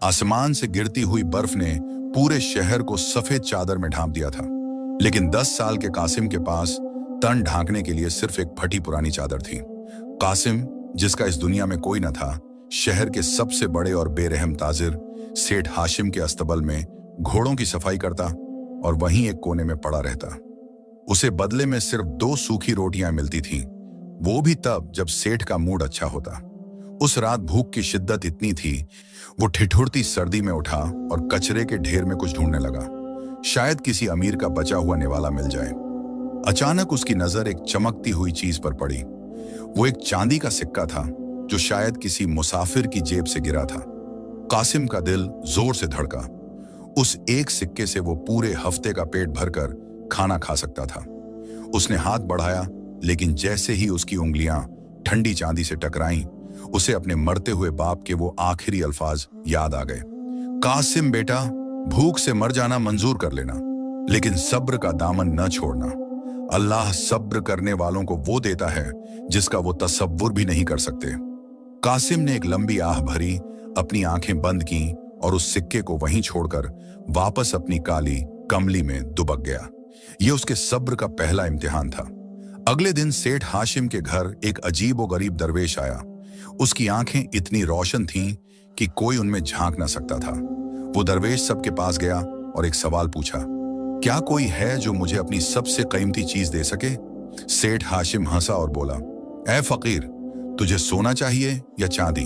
आसमान से गिरती हुई बर्फ ने पूरे शहर को सफेद चादर में ढांप दिया था, लेकिन 10 साल के कासिम के पास तन ढांकने के लिए सिर्फ एक फटी पुरानी चादर थी। कासिम, जिसका इस दुनिया में कोई न था, शहर के सबसे बड़े और बेरहम ताजिर सेठ हाशिम के अस्तबल में घोड़ों की सफाई करता और वहीं एक कोने में पड़ा रहता। उसे बदले में सिर्फ 2 सूखी रोटियां मिलती थीं, वो भी तब जब सेठ का मूड अच्छा होता। उस रात भूख की शिद्दत इतनी थी, वो ठिठुरती सर्दी में उठा और कचरे के ढेर में कुछ ढूंढने लगा, शायद किसी अमीर का बचा हुआ निवाला मिल जाए। अचानक उसकी नजर एक चमकती हुई चीज पर पड़ी। वो एक चांदी का सिक्का था जो शायद किसी मुसाफिर की जेब से गिरा था। कासिम का दिल जोर से धड़का। उस एक सिक्के से वो पूरे हफ्ते का पेट भरकर खाना खा सकता था। उसने हाथ बढ़ाया, लेकिन जैसे ही उसकी उंगलियां ठंडी चांदी से टकराईं, उसे अपने मरते हुए बाप के वो आखिरी अल्फाज याद आ गए। कासिम बेटा, भूख से मर जाना मंजूर कर लेना, लेकिन सब्र का दामन न छोड़ना। अल्लाह सब्र करने वालों को वो देता है जिसका वो तसव्वुर भी नहीं कर सकते। कासिम ने एक लंबी आह भरी, अपनी आंखें बंद की और उस सिक्के को वहीं छोड़कर वापस अपनी काली कमली में दुबक गया। ये उसके सब्र का पहला इम्तिहान था। अगले दिन सेठ हाशिम के घर एक अजीब व गरीब दरवेश आया। उसकी आंखें इतनी रोशन थीं कि कोई उनमें झांक ना सकता था। वो दरवेश सबके पास गया और एक सवाल पूछा, क्या कोई है जो मुझे अपनी सबसे कीमती चीज दे सके? सेठ हाशिम हंसा और बोला, ऐ फकीर, तुझे सोना चाहिए या चांदी?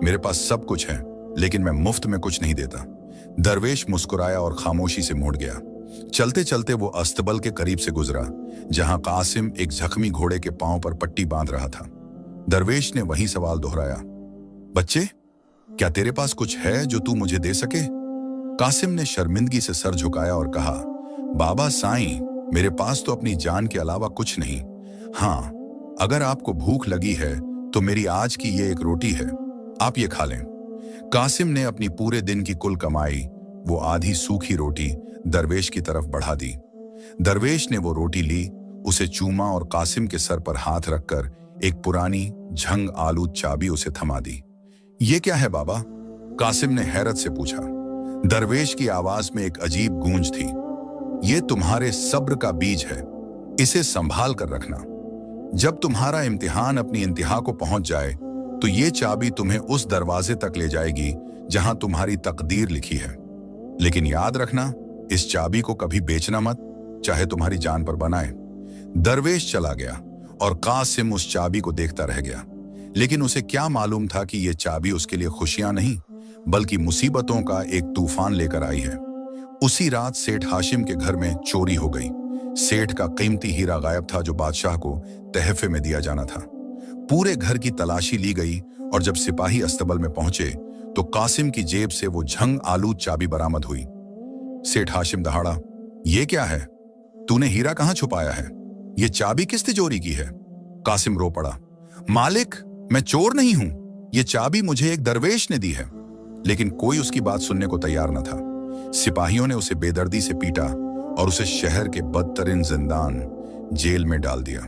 मेरे पास सब कुछ है, लेकिन मैं मुफ्त में कुछ नहीं देता। दरवेश मुस्कुराया और खामोशी से मुड़ गया। चलते चलते वो अस्तबल के करीब से गुजरा, जहां कासिम एक जख्मी घोड़े के पांव पर पट्टी बांध रहा था। दरवेश ने वही सवाल दोहराया, बच्चे, क्या तेरे पास कुछ है जो तू मुझे दे सके? कासिम ने शर्मिंदगी से सर झुकाया और कहा, बाबा साईं, मेरे पास तो अपनी जान के अलावा कुछ नहीं। हाँ, अगर आपको भूख लगी है तो मेरी आज की ये एक रोटी है, आप ये खा लें। कासिम ने अपनी पूरे दिन की कुल कमाई, वो आधी सूखी रोटी, दरवेश की तरफ बढ़ा दी। दरवेश ने वो रोटी ली, उसे चूमा और कासिम के सर पर हाथ रखकर एक पुरानी झंग आलूद चाबी उसे थमा दी। ये क्या है बाबा? कासिम ने हैरत से पूछा। दरवेश की आवाज में एक अजीब गूंज थी। ये तुम्हारे सब्र का बीज है, इसे संभाल कर रखना। जब तुम्हारा इम्तिहान अपनी इंतहा को पहुंच जाए तो ये चाबी तुम्हें उस दरवाजे तक ले जाएगी जहां तुम्हारी तकदीर लिखी है। लेकिन याद रखना, इस चाबी को कभी बेचना मत, चाहे तुम्हारी जान पर बनाए। दरवेश चला गया और कासिम उस चाबी को देखता रह गया। लेकिन उसे क्या मालूम था कि यह चाबी उसके लिए खुशियां नहीं, बल्कि मुसीबतों का एक तूफान लेकर आई है। उसी रात सेठ हाशिम के घर में चोरी हो गई। सेठ का कीमती हीरा गायब था जो बादशाह को तहफे में दिया जाना था। पूरे घर की तलाशी ली गई और जब सिपाही अस्तबल में पहुंचे तो कासिम की जेब से वो झंग आलूद चाबी बरामद हुई। सेठ हाशिम दहाड़ा, ये क्या है? तूने हीरा कहां छुपाया है? ये चाबी किस तिजोरी की है? कासिम रो पड़ा, मालिक, मैं चोर नहीं हूं, ये चाबी मुझे एक दरवेश ने दी है। लेकिन कोई उसकी बात सुनने को तैयार न था। सिपाहियों ने उसे बेदर्दी से पीटा और उसे शहर के बदतरीन जिंदान जेल में डाल दिया।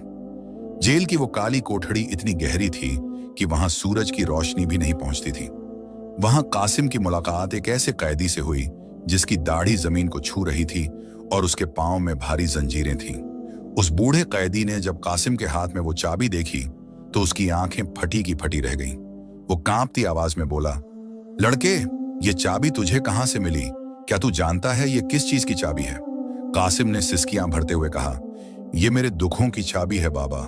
जेल की वो काली कोठड़ी इतनी गहरी थी कि वहां सूरज की रोशनी भी नहीं पहुंचती थी। वहां कासिम की मुलाकात एक ऐसे कैदी से हुई जिसकी दाढ़ी जमीन को छू रही थी और उसके पांव में भारी जंजीरें थीं। उस बूढ़े कैदी ने जब कासिम के हाथ में वो चाबी देखी तो उसकी आंखें फटी की फटी रह गईं। वो कांपती आवाज में बोला, लड़के, ये चाबी तुझे कहां से मिली? क्या तू जानता है ये किस चीज की चाबी है? कासिम ने सिसकियां भरते हुए कहा, ये मेरे दुखों की चाबी है बाबा,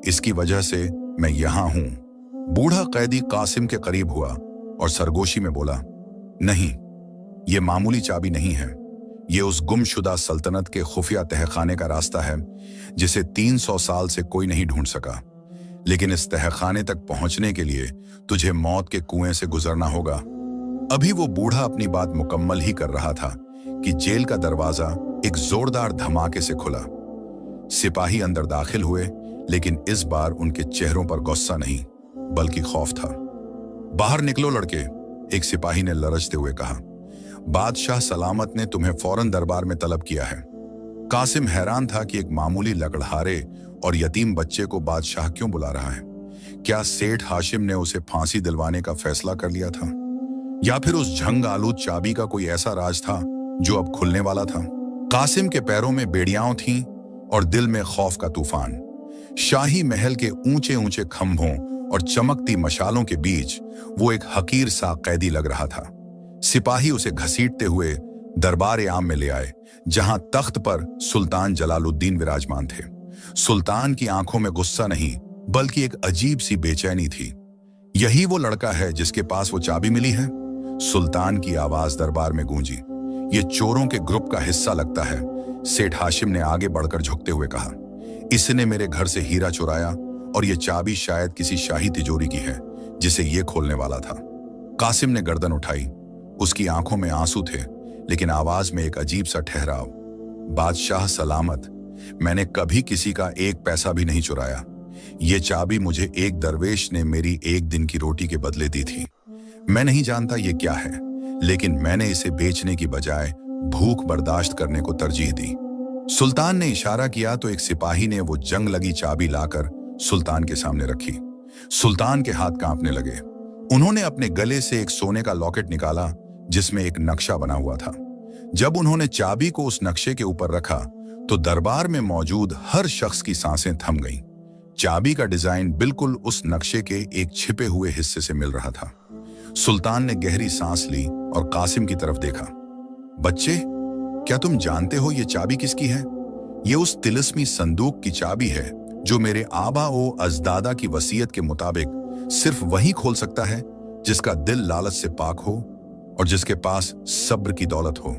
इसकी वजह से मैं यहां हूं। बूढ़ा कैदी कासिम के करीब हुआ और सरगोशी में बोला, नहीं, ये मामूली चाबी नहीं है, ये उस गुमशुदा सल्तनत के खुफिया तहखाने का रास्ता है जिसे 300 साल से कोई नहीं ढूंढ सका। लेकिन इस तहखाने तक पहुंचने के लिए तुझे मौत के कुएं से गुजरना होगा। अभी वो बूढ़ा अपनी बात मुकम्मल ही कर रहा था कि जेल का दरवाजा एक जोरदार धमाके से खुला। सिपाही अंदर दाखिल हुए, लेकिन इस बार उनके चेहरों पर गुस्सा नहीं बल्कि खौफ था। बाहर निकलो लड़के, एक सिपाही ने लरजते हुए कहा। बादशाह सलामत ने तुम्हें फौरन दरबार में तलब किया है। कासिम हैरान था कि एक मामूली लकड़हारे और यतीम बच्चे को बादशाह क्यों बुला रहा है। क्या सेठ हाशिम ने उसे फांसी दिलवाने का फैसला कर लिया था? या फिर उस झंग आलूद चाबी का कोई ऐसा राज था जो अब खुलने वाला था? कासिम के पैरों में बेड़ियां थीं और दिल में खौफ का तूफान। शाही महल के ऊंचे ऊंचे खंभों और चमकती मशालों के बीच वो एक हकीर सा कैदी लग रहा था। सिपाही उसे घसीटते हुए दरबार आम में ले आए, जहां तख्त पर सुल्तान जलालुद्दीन विराजमान थे। सुल्तान की आंखों में गुस्सा नहीं, बल्कि एक अजीब सी बेचैनी थी। यही वो लड़का है जिसके पास वो चाबी मिली है? सुल्तान की आवाज दरबार में गूंजी। ये चोरों के ग्रुप का हिस्सा लगता है, सेठ हाशिम ने आगे बढ़कर झुकते हुए कहा। इसने मेरे घर से हीरा चुराया और ये चाबी शायद किसी शाही तिजोरी की है जिसे ये खोलने वाला था। कासिम ने गर्दन उठाई। उसकी आंखों में आंसू थे, लेकिन आवाज में एक अजीब सा ठहराव। बादशाह सलामत, मैंने कभी किसी का एक पैसा भी नहीं चुराया। ये चाबी मुझे एक दरवेश ने मेरी एक दिन की रोटी के बदले दी थी। मैं नहीं जानता ये क्या है, लेकिन मैंने इसे बेचने की बजाय भूख बर्दाश्त करने को तरजीह दी। सुल्तान ने इशारा किया तो एक सिपाही ने वो जंग लगी चाबी लाकर सुल्तान के सामने रखी। सुल्तान के हाथ कांपने लगे। उन्होंने अपने गले से एक सोने का लॉकेट निकाला जिसमें एक नक्शा बना हुआ था। जब उन्होंने चाबी को उस नक्शे के ऊपर रखा तो दरबार में मौजूद हर शख्स की सांसें थम गईं। चाबी का डिजाइन बिल्कुल उस नक्शे के एक छिपे हुए हिस्से से मिल रहा था। सुल्तान ने गहरी सांस ली और कासिम की तरफ देखा। बच्चे, क्या तुम जानते हो ये चाबी किसकी है? ये उस तिलिस्मी संदूक की चाबी है जो मेरे आबा ओ अजदादा की वसीयत के मुताबिक सिर्फ वही खोल सकता है जिसका दिल लालच से पाक हो और जिसके पास सब्र की दौलत हो।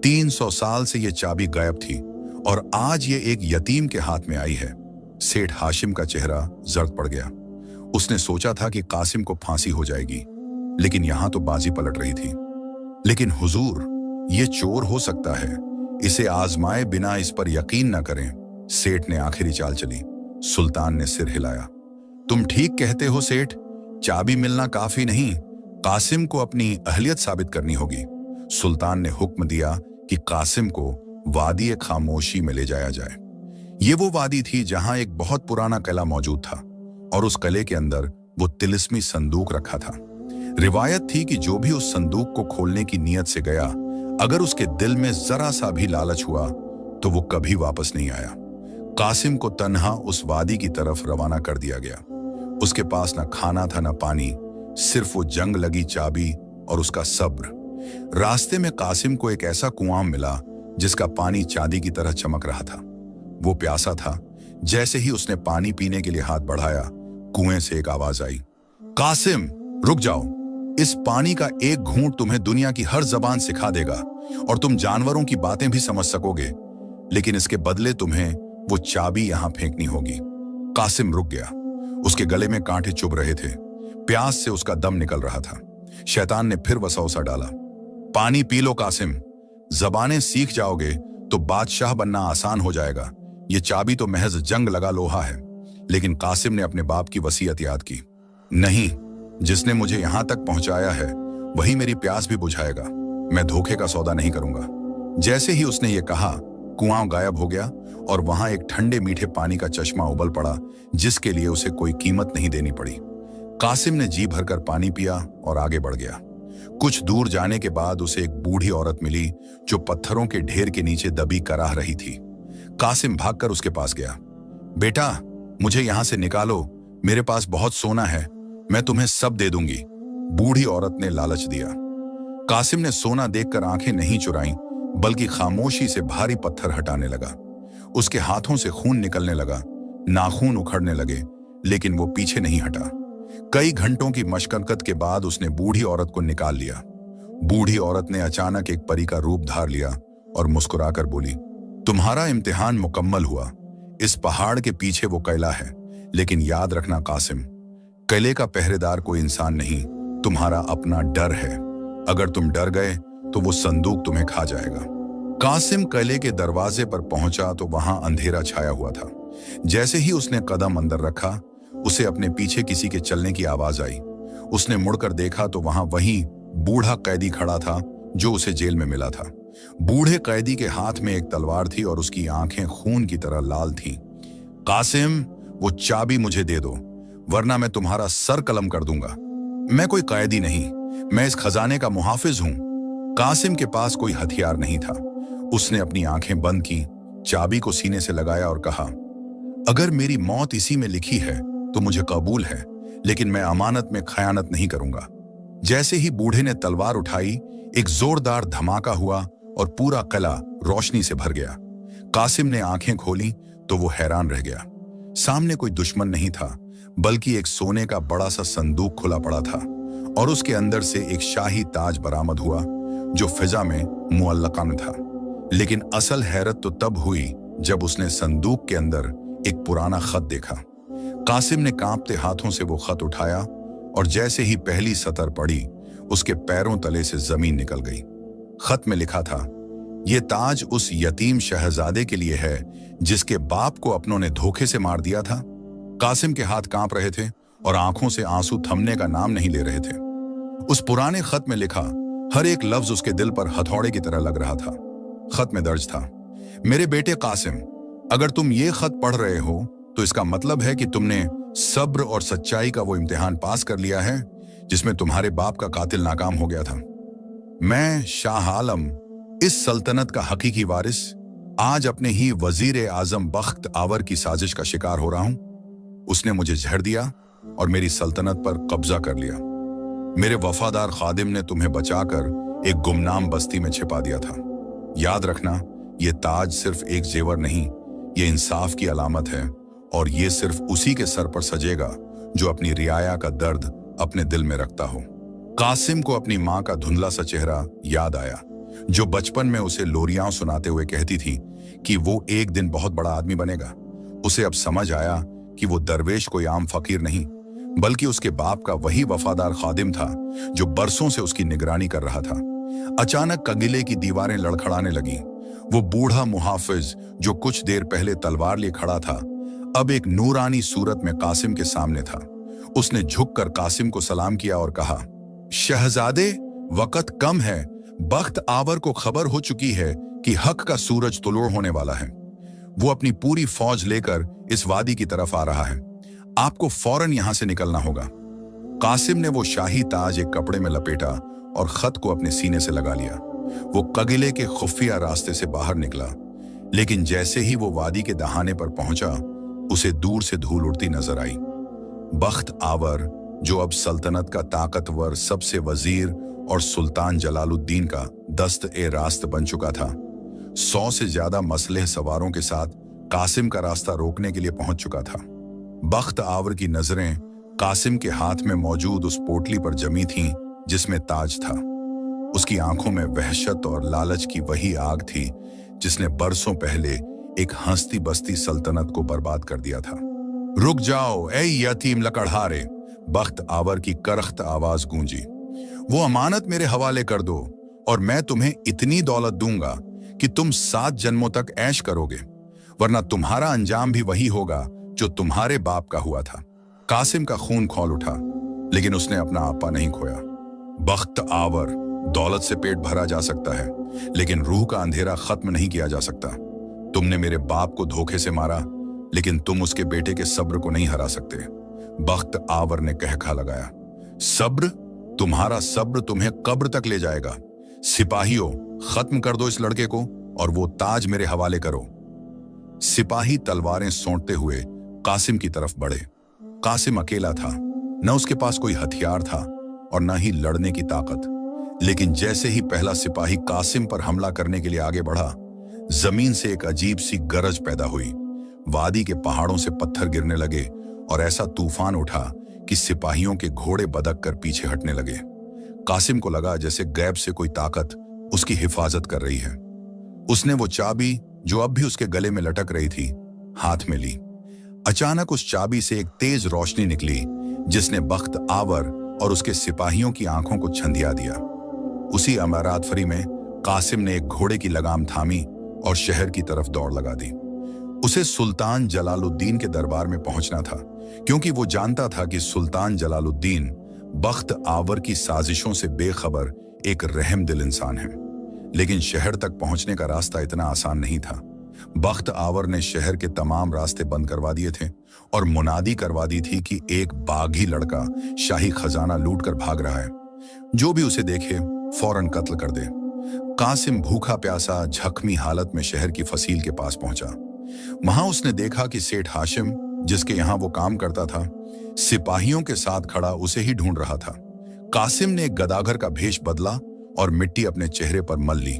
300 साल से ये चाबी गायब थी और आज ये एक यतीम के हाथ में आई है। सेठ हाशिम का चेहरा जर्द पड़ गया। उसने सोचा था कि कासिम को फांसी हो जाएगी, लेकिन यहां तो बाजी पलट रही थी। लेकिन हुजूर, ये चोर हो सकता है, इसे आजमाए बिना इस पर यकीन न करें। सेठ ने आखिरी चाल चली। सुल्तान ने सिर हिलाया। तुम ठीक कहते हो सेठ, चाबी मिलना काफी नहीं, कासिम को अपनी अहलियत साबित करनी होगी। सुल्तान ने हुक्म दिया कि कासिम को वादी खामोशी में ले जाया जाए। ये वो वादी थी जहां एक बहुत पुराना किला मौजूद था और उस किले के अंदर वो तिलिस्मी संदूक रखा था। रिवायत थी कि जो भी उस संदूक को खोलने की नीयत से गया, अगर उसके दिल में जरा सा भी लालच हुआ तो वो कभी वापस नहीं आया। कासिम को तन्हा उस वादी की तरफ रवाना कर दिया गया। उसके पास न खाना था न पानी, सिर्फ वो जंग लगी चाबी और उसका सब्र। रास्ते में कासिम को एक ऐसा कुआं मिला जिसका पानी चांदी की तरह चमक रहा था। वो प्यासा था। जैसे ही उसने पानी पीने के लिए हाथ बढ़ाया, कुएं से एक आवाज आई, कासिम रुक जाओ, इस पानी का एक घूंट तुम्हें दुनिया की हर जबान सिखा देगा और तुम जानवरों की बातें भी समझ सकोगे, लेकिन इसके बदले तुम्हें वो चाबी यहां फेंकनी होगी। कासिम रुक गया। उसके गले में कांटे चुभ रहे थे। प्यास से उसका दम निकल रहा था। शैतान ने फिर वसवसा डाला, पानी पी लो कासिम, जबानें सीख जाओगे तो बादशाह बनना आसान हो जाएगा। ये चाबी तो महज जंग लगा लोहा है। लेकिन कासिम ने अपने बाप की वसीयत याद की। नहीं, जिसने मुझे यहां तक पहुंचाया है वही मेरी प्यास भी बुझाएगा। मैं धोखे का सौदा नहीं करूंगा। जैसे ही उसने ये कहा, कुआं गायब हो गया और वहां एक ठंडे मीठे पानी का चश्मा उबल पड़ा जिसके लिए उसे कोई कीमत नहीं देनी पड़ी। कासिम ने जी भरकर पानी पिया और आगे बढ़ गया। कुछ दूर जाने के बाद उसे एक बूढ़ी औरत मिली जो पत्थरों के ढेर के नीचे दबी कराह रही थी। कासिम भागकर उसके पास गया। बेटा, मुझे यहां से निकालो, मेरे पास बहुत सोना है, मैं तुम्हें सब दे दूंगी। बूढ़ी औरत ने लालच दिया। कासिम ने सोना देखकर आंखें नहीं चुराईं, बल्कि खामोशी से भारी पत्थर हटाने लगा। उसके हाथों से खून निकलने लगा, नाखून उखड़ने लगे, लेकिन वो पीछे नहीं हटा। कई घंटों की मशक्कत के बाद उसने बूढ़ी औरत को निकाल लिया। बूढ़ी औरत ने अचानक एक परी का रूप धार लिया और मुस्कुराकर बोली, तुम्हारा इम्तिहान मुकम्मल हुआ। इस पहाड़ के पीछे वो किला है, लेकिन याद रखना कासिम, किले का पहरेदार कोई इंसान नहीं, तुम्हारा अपना डर है। अगर तुम डर गए तो वो संदूक तुम्हें खा जाएगा। कासिम किले के दरवाजे पर पहुंचा तो वहां अंधेरा छाया हुआ था। जैसे ही उसने कदम अंदर रखा, उसे अपने पीछे किसी के चलने की आवाज आई। उसने मुड़कर देखा तो वहां वही बूढ़ा कैदी खड़ा था जो उसे जेल में मिला था। बूढ़े कैदी के हाथ में एक तलवार थी और उसकी आंखें खून की तरह लाल थीं। कासिम, वो चाबी मुझे दे दो, वरना मैं तुम्हारा सर कलम कर दूंगा। मैं कोई कैदी नहीं, मैं इस खजाने का मुहाफिज हूं। कासिम के पास कोई हथियार नहीं था। उसने अपनी आंखें बंद की, चाबी को सीने से लगाया और कहा, अगर मेरी मौत इसी में लिखी है तो मुझे कबूल है, लेकिन मैं अमानत में खयानत नहीं करूंगा। जैसे ही बूढ़े ने तलवार उठाई, एक जोरदार धमाका हुआ और पूरा किला रोशनी से भर गया। कासिम ने आंखें खोली तो वो हैरान रह गया। सामने कोई दुश्मन नहीं था, बल्कि एक सोने का बड़ा सा संदूक खुला पड़ा था और उसके अंदर से एक शाही ताज बरामद हुआ जो फिजा में मुअल्लकन था। लेकिन असल हैरत तो तब हुई जब उसने संदूक के अंदर एक पुराना खत देखा। कासिम ने कांपते हाथों से वो खत उठाया और जैसे ही पहली सतर पड़ी, उसके पैरों तले से जमीन निकल गई। खत में लिखा था, ये ताज उस यतीम शहजादे के लिए है जिसके बाप को अपनों ने धोखे से मार दिया था। कासिम के हाथ कांप रहे थे और आंखों से आंसू थमने का नाम नहीं ले रहे थे। उस पुराने खत में लिखा हर एक लफ्ज उसके दिल पर हथौड़े की तरह लग रहा था। खत में दर्ज था, मेरे बेटे कासिम, अगर तुम ये खत पढ़ रहे हो तो इसका मतलब है कि तुमने सब्र और सच्चाई का वो इम्तिहान पास कर लिया है जिसमें तुम्हारे बाप का कातिल नाकाम हो गया था। मैं शाह आलम, इस सल्तनत का हकीकी वारिस, आज अपने ही वजीर आजम बख्त आवर की साजिश का शिकार हो रहा हूं। उसने मुझे जहर दिया और मेरी सल्तनत पर कब्जा कर लिया। मेरे वफादार खादिम ने तुम्हें बचाकर एक गुमनाम बस्ती में छिपा दिया था। याद रखना, ये ताज सिर्फ एक जेवर नहीं, ये इंसाफ की अलामत है और ये सिर्फ उसी के सर पर सजेगा जो अपनी रियाया का दर्द अपने दिल में रखता हो। कासिम को अपनी माँ का धुंधला सा चेहरा याद आया जो बचपन में उसे लोरियां सुनाते हुए कहती थी कि वो एक दिन बहुत बड़ा आदमी बनेगा। उसे अब समझ आया कि वो दरवेश कोई आम फकीर नहीं, बल्कि उसके बाप का वही वफादार खादिम था जो बरसों से उसकी निगरानी कर रहा था। अचानक कगिले की दीवारें लड़खड़ाने लगी। वो बूढ़ा मुहाफिज जो कुछ देर पहले तलवार लिए खड़ा था, अब एक नूरानी सूरत में कासिम के सामने था। उसने झुककर कासिम को सलाम किया और कहा, शहजादे, वक्त कम है। बख्त आवर को खबर हो चुकी है कि हक का सूरज तुलुड़ होने वाला है। वो अपनी पूरी फौज लेकर इस वादी की तरफ आ रहा है। आपको फौरन यहां से निकलना होगा। कासिम ने वो शाही ताज एक कपड़े में लपेटा और खत को अपने सीने से लगा लिया। वो कगिले के खुफिया रास्ते से बाहर निकला, लेकिन जैसे ही वो वादी के दहाने पर पहुंचा, उसे दूर से धूल उड़ती नजर आई। बख्त आवर, जो अब सल्तनत का ताकतवर सबसे वजीर और सुल्तान जलालुद्दीन का दस्त-ए-रास्त बन चुका था, 100 से ज्यादा मसलेह सवारों के साथ कासिम का रास्ता रोकने के लिए पहुंच चुका था। बख्त आवर की नजरें कासिम के हाथ में मौजूद उस पोटली पर जमी थीं जिसमें ताज था। उसकी आंखों में वहशत और लालच की वही आग थी जिसने बरसों पहले एक हंसती बसती सल्तनत को बर्बाद कर दिया था। रुक जाओ ऐ यतीम लकड़हारे, बख्त आवर की करख्त आवाज गूंजी। वो अमानत मेरे हवाले कर दो और मैं तुम्हें इतनी दौलत दूंगा कि तुम 7 जन्मों तक ऐश करोगे, वरना तुम्हारा अंजाम भी वही होगा जो तुम्हारे बाप का हुआ था। कासिम का खून खौल उठा, लेकिन उसने अपना आपा नहीं खोया। बख्त आवर, दौलत से पेट भरा जा सकता है, लेकिन रूह का अंधेरा खत्म नहीं किया जा सकता। तुमने मेरे बाप को धोखे से मारा, लेकिन तुम उसके बेटे के सब्र को नहीं हरा सकते। बख्त आवर ने कहका लगाया, सब्र? तुम्हारा सब्र तुम्हें कब्र तक ले जाएगा। सिपाहियों, खत्म कर दो इस लड़के को और वो ताज मेरे हवाले करो। सिपाही तलवारें सौंटते हुए कासिम की तरफ बढ़े। कासिम अकेला था, न उसके पास कोई हथियार था और न ही लड़ने की ताकत। लेकिन जैसे ही पहला सिपाही कासिम पर हमला करने के लिए आगे बढ़ा, जमीन से एक अजीब सी गरज पैदा हुई। वादी के पहाड़ों से पत्थर गिरने लगे और ऐसा तूफान उठा कि सिपाहियों के घोड़े बदक कर पीछे हटने लगे। कासिम को लगा जैसे गैब से कोई ताकत उसकी हिफाजत कर रही है। उसने वो चाबी जो अब भी उसके गले में लटक रही थी, हाथ में ली। अचानक उस चाबी से एक तेज रोशनी निकली जिसने बख्त आवर और उसके सिपाहियों की आंखों को छंदिया दिया। उसी अमारात फरी में कासिम ने एक घोड़े की लगाम थामी और शहर की तरफ दौड़ लगा दी। उसे सुल्तान जलालुद्दीन के दरबार में पहुंचना था, क्योंकि वो जानता था कि सुल्तान जलालुद्दीन बख्त आवर की साजिशों से बेखबर एक रहमदिल इंसान है। लेकिन शहर तक पहुंचने का रास्ता इतना आसान नहीं था। बख्त आवर ने शहर के तमाम रास्ते बंद करवा दिए थे और मुनादी करवा दी थी कि एक बागी लड़का शाही खजाना लूट कर भाग रहा है। जो भी उसे देखे फौरन कत्ल कर दे। कासिम भूखा प्यासा जख्मी हालत में शहर की फसील के पास पहुंचा। वहां उसने देखा कि सेठ हाशिम, जिसके यहां वो काम करता था, सिपाहियों के साथ खड़ा उसे ही ढूंढ रहा था। कासिम ने एक गदागर का भेष बदला और मिट्टी अपने चेहरे पर मल ली।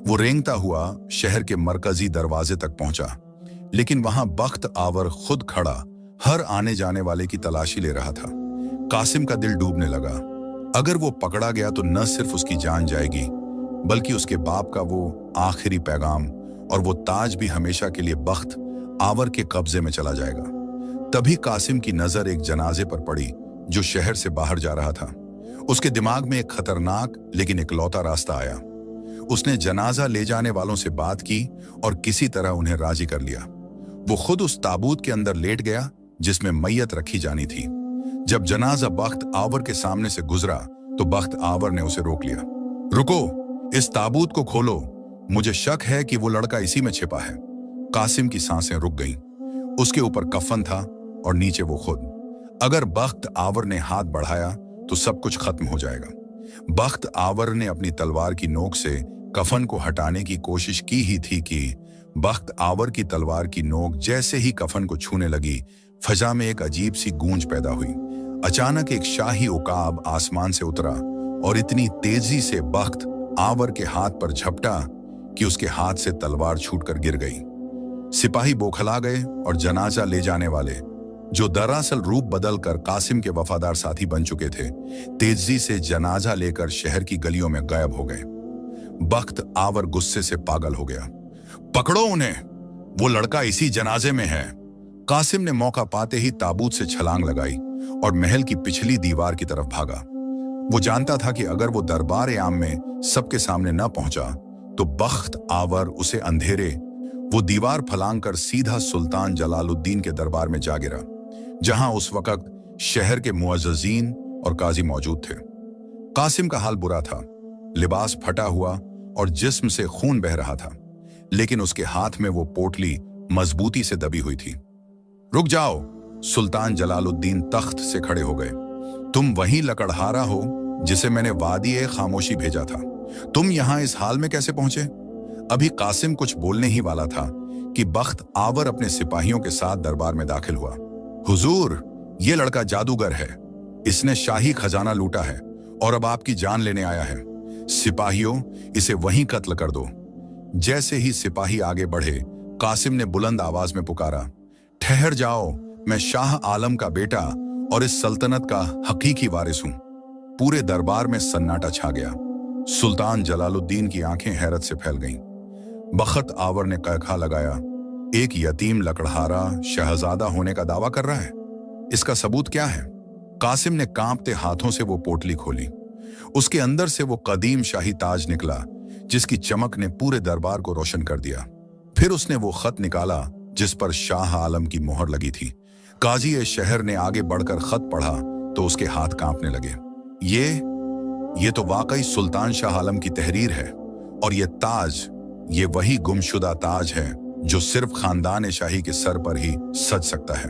वो रेंगता हुआ शहर के मरकजी दरवाजे तक पहुंचा, लेकिन वहां बख्त आवर खुद खड़ा हर आने जाने वाले की तलाशी ले रहा था। कासिम का दिल डूबने लगा। अगर वो पकड़ा गया तो न सिर्फ उसकी जान जाएगी, बल्कि उसके बाप का वो आखिरी पैगाम और वो ताज भी हमेशा के लिए बख्त आवर के कब्जे में चला जाएगा। तभी कासिम की नजर एक जनाजे पर पड़ी जो शहर से बाहर जा रहा था। उसके दिमाग में एक खतरनाक लेकिन इकलौता रास्ता आया। उसने जनाजा ले जाने वालों से बात की और किसी तरह उन्हें राजी कर लिया। वो खुद उस ताबूत के अंदर लेट गया जिसमें मैयत रखी जानी थी। जब जनाजा बख्त आवर के सामने से गुजरा तो बख्त आवर ने उसे रोक लिया। रुको, इस ताबूत को खोलो, मुझे शक है कि वो लड़का इसी में छिपा है। कासिम की सांसें रुक गईं। उसके ऊपर कफन था और नीचे वो खुद। अगर बख्त आवर ने हाथ बढ़ाया तो सब कुछ खत्म हो जाएगा। बख्त आवर ने अपनी तलवार की नोक से कफन को हटाने की कोशिश की ही थी कि बख्त आवर की तलवार की नोक जैसे ही कफन को छूने लगी, फजा में एक अजीब सी गूंज पैदा हुई। अचानक एक शाही उकाब आसमान से उतरा और इतनी तेजी से बख्त आवर के हाथ पर झपटा कि उसके हाथ से तलवार छूटकर गिर गई। सिपाही बौखला गए और जनाजा ले जाने वाले, जो दरअसल रूप बदलकर कासिम के वफादार साथी बन चुके थे, तेजी से जनाजा लेकर शहर की गलियों में गायब हो गए। बख्त आवर गुस्से से पागल हो गया। पकड़ो उन्हें, वो लड़का इसी जनाजे में है। कासिम ने मौका पाते ही ताबूत से छलांग लगाई और महल की पिछली दीवार की तरफ भागा। वो जानता था कि अगर वो दरबार आम में सबके सामने न पहुंचा तो बख्त आवर उसे अंधेरे वो दीवार फलांग कर सीधा सुल्तान जलालुद्दीन के दरबार में जा गिरा, जहां उस वक्त शहर के मुअज्जिजीन और काजी मौजूद थे। कासिम का हाल बुरा था। लिबास फटा हुआ और जिस्म से खून बह रहा था, लेकिन उसके हाथ में वो पोटली मजबूती से दबी हुई थी। रुक जाओ, सुल्तान जलालुद्दीन तख्त से खड़े हो गए। तुम वही लकड़हारा हो जिसे मैंने वादी-ए-खामोशी भेजा था। तुम यहां इस हाल में कैसे पहुंचे? अभी कासिम कुछ बोलने ही वाला था कि बख्त आवर अपने सिपाहियों के साथ दरबार में दाखिल हुआ। हुजूर, ये लड़का जादूगर है। इसने शाही खजाना लूटा है और अब आपकी जान लेने आया है। सिपाहियों, इसे वहीं कत्ल कर दो। जैसे ही सिपाही आगे बढ़े, कासिम ने बुलंद आवाज में पुकारा, ठहर जाओ, मैं शाह आलम का बेटा और इस सल्तनत का हकीकी वारिस हूं। पूरे दरबार में सन्नाटा छा गया। सुल्तान जलालुद्दीन की आंखें हैरत से फैल गईं। बख्त आवर ने कहा लगाया, एक यतीम लकड़हारा शहजादा होने का दावा कर रहा है। इसका सबूत क्या है? कासिम ने कांपते हाथों से वो पोटली खोली। उसके अंदर से वो कदीम शाही ताज निकला, जिसकी चमक ने पूरे दरबार को रोशन कर दिया। फिर उसने वो खत निकाला जिस पर शाह आलम की मोहर लगी थी। काजी ए शहर ने आगे बढ़कर खत पढ़ा तो उसके हाथ कांपने लगे। ये तो वाकई सुल्तान शाह आलम की तहरीर है, और ये ताज, ये वही गुमशुदा ताज है जो सिर्फ खानदान शाही के सर पर ही सज सकता है।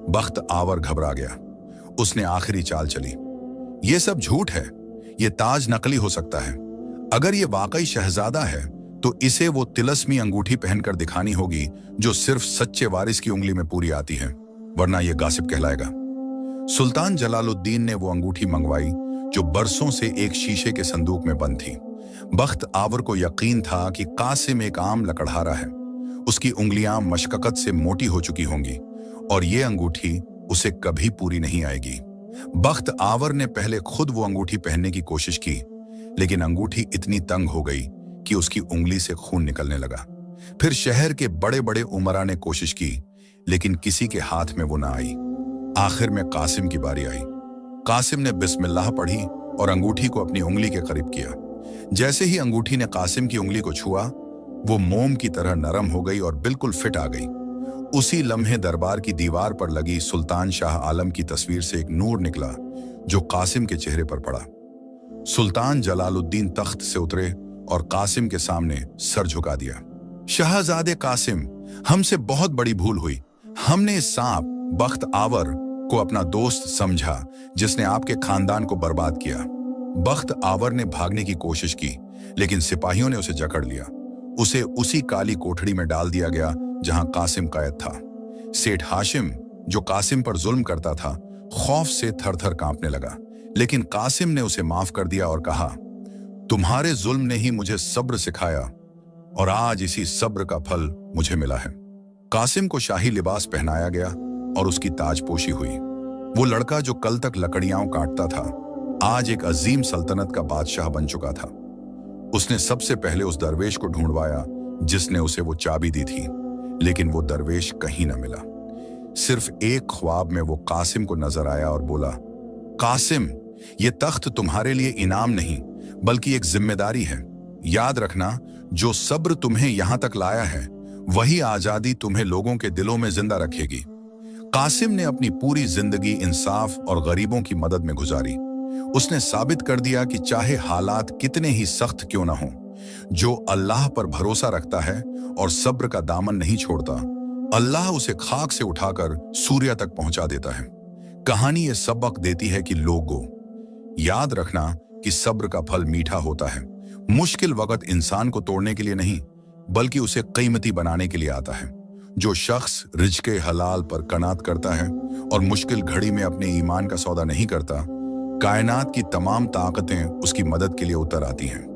बख्त आवर घबरा गया। उसने आखिरी चाल चली। ये सब झूठ है, ये ताज नकली हो सकता है। अगर ये वाकई शहजादा है तो इसे वो तिलस्मी अंगूठी पहनकर दिखानी होगी जो सिर्फ सच्चे वारिस की उंगली में पूरी आती है, वरना ये गासिब कहलाएगा। सुल्तान जलालुद्दीन ने वो अंगूठी मंगवाई जो बरसों से एक शीशे के संदूक में बंद थी। बख्त आवर को यकीन था कि कासिम एक आम लकड़हारा है। उसकी उंगलियां मशक्कत से मोटी हो चुकी होंगी और ये अंगूठी उसे कभी पूरी नहीं आएगी। बख्त आवर ने पहले खुद वो अंगूठी पहनने की कोशिश की, लेकिन अंगूठी इतनी तंग हो गई कि उसकी उंगली से खून निकलने लगा। फिर शहर के बड़े बड़े उमरा ने कोशिश की, लेकिन किसी के हाथ में वो ना आई। आखिर में कासिम की बारी आई। कासिम ने बिस्मिल्लाह पढ़ी और अंगूठी को अपनी उंगली के करीब किया। जैसे ही अंगूठी ने कासिम की उंगली को छुआ, वो मोम की तरह नरम हो गई और बिल्कुल फिट आ गई। उसी लम्हे दरबार की दीवार पर लगी सुल्तान शाह आलम की तस्वीर से एक नूर निकला जो कासिम के चेहरे पर पड़ा। सुल्तान जलालुद्दीन तख्त से उतरे और कासिम के सामने सर झुका दिया। शहजादे कासिम, हमसे बहुत बड़ी भूल हुई। हमने इस सांप बख्त आवर को अपना दोस्त समझा जिसने आपके खानदान को बर्बाद किया। बख्त आवर ने भागने की कोशिश की, लेकिन सिपाहियों ने उसे जकड़ लिया। उसे उसी काली कोठड़ी में डाल दिया गया जहां कासिम कैद था। सेठ हाशिम, जो कासिम पर जुल्म करता था, खौफ से थर-थर कांपने लगा, लेकिन कासिम ने उसे माफ कर दिया और कहा, तुम्हारे जुल्म ने ही मुझे सब्र सिखाया और आज इसी सब्र का फल मुझे मिला है। कासिम को शाही लिबास पहनाया गया और उसकी ताजपोशी हुई। वो लड़का जो कल तक लकड़ियां काटता था, आज एक अजीम सल्तनत का बादशाह बन चुका था। उसने सबसे पहले उस दरवेश को ढूंढवाया जिसने उसे वो चाबी दी थी, लेकिन वो दरवेश कहीं न मिला। सिर्फ एक ख्वाब में वो कासिम को नजर आया और बोला, कासिम, ये तख्त तुम्हारे लिए इनाम नहीं बल्कि एक जिम्मेदारी है। याद रखना, जो सब्र तुम्हें यहां तक लाया है, वही आजादी तुम्हें लोगों के दिलों में जिंदा रखेगी। कासिम ने अपनी पूरी जिंदगी इंसाफ और गरीबों की मदद में गुजारी। उसने साबित कर दिया कि चाहे हालात कितने ही सख्त क्यों ना हो, जो अल्लाह पर भरोसा रखता है और सब्र का दामन नहीं छोड़ता, अल्लाह उसे खाक से उठाकर सूर्य तक पहुंचा देता है। कहानी ये सबक देती है कि लोगों, याद रखना कि सब्र का फल मीठा होता है। मुश्किल वक्त इंसान को तोड़ने के लिए नहीं, बल्कि उसे कीमती बनाने के लिए आता है। जो शख्स रिज़्क़े हलाल पर कनात करता है और मुश्किल घड़ी में अपने ईमान का सौदा नहीं करता, कायनात की तमाम ताकतें उसकी मदद के लिए उतर आती हैं।